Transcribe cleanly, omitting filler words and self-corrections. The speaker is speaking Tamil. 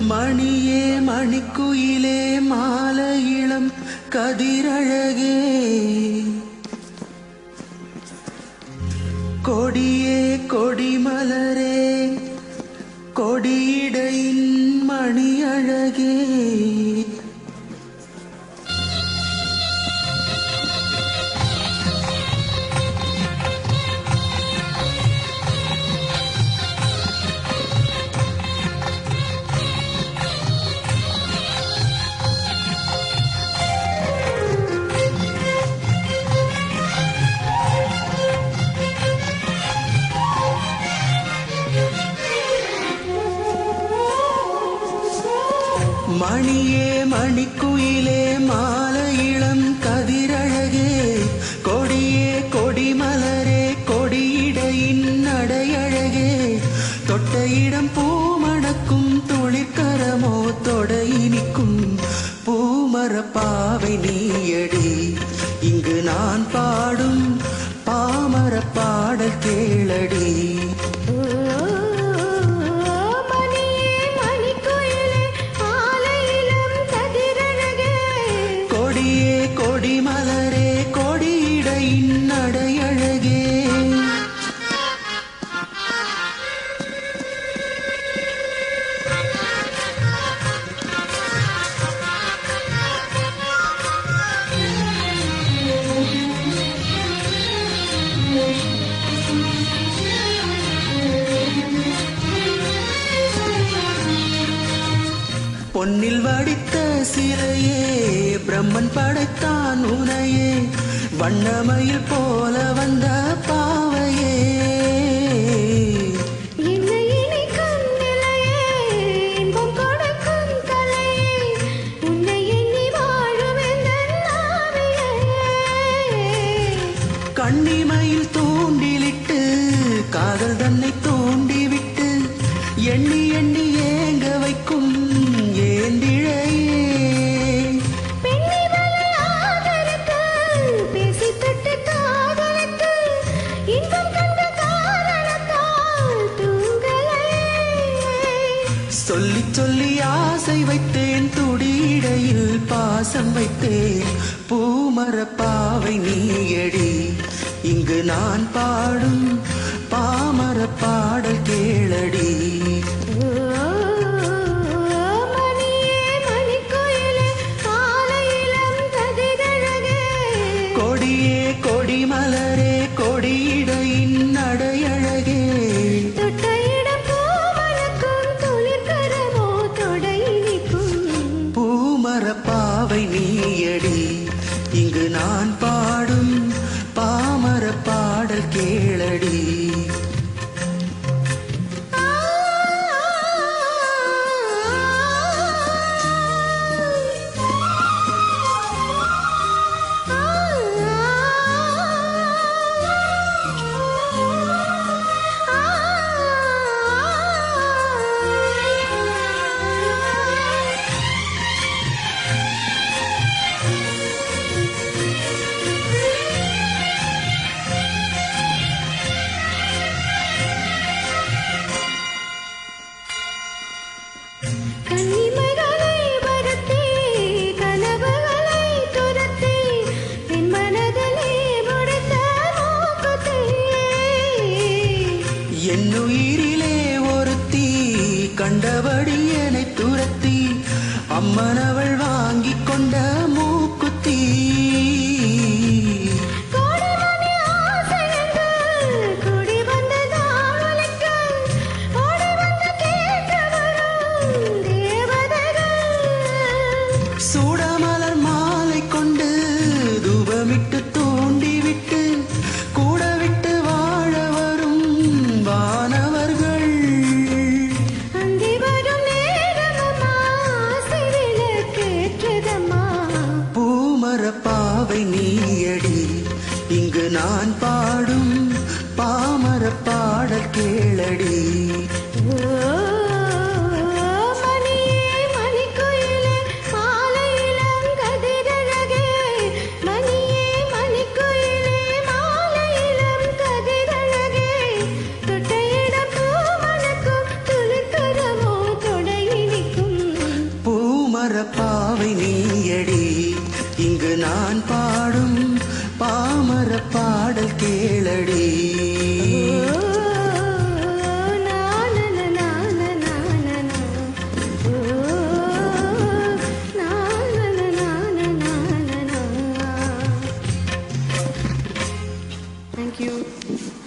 மணியே மணிக்குயிலே மாலை இளம் கதிரழகே கொடியே கொடிமலரே கொடியிடையின் மணி அழகே மணியே மணிக்குயிலே மாலை இளம் கதிரழகே கொடியே கொடிமலரே கொடியிடையின் நடையழகே தொட்ட இடம் பூமணக்கும் துளிர்கரமோ தொடையினிக்கும் பூமரப்பாவை நீயடி இங்கு நான் பாடும் பாமர பாடல் கேளடி கொடிமலரே கொடியிடையின் நடையழகே பொன்னில் வடித்த சிலையே பிரம்மன் படைத்தான் உனையே வண்ணமயில் போல வந்த பாவையே கண்ணிமையில் தூண்டிலிட்டு காதல் தன்னை தூண்டிவிட்டு எண்ணி எண்ணி ஏங்க வைக்கும் சொல்லி சொல்லி ஆசை வைத்தேன் துடியிடையில் பாசம் வைத்தேன் பூமரப்பாவை நீயடி இங்கு நான் பாடும் பாமர பாடல் கேளடி கொடியே கொடிமலரே கொடியிடையின் நடையழகே பூமரப்பாவை நீயடி இங்கு நான் பாடும் பாமர பாடல் கேளடி என்னுயிரிலே ஒருத்தி கண்டபடி என்னை துரத்தி அம்மனவள் வாங்கி கொண்ட மூக்குத்தி சூடமலர் மாலை கொண்டு தூபமிட்டு தூண்டிவிட்டு கூட விட்டு வாழ வரும் வானவர்கள் பூ தேங்க்யூ.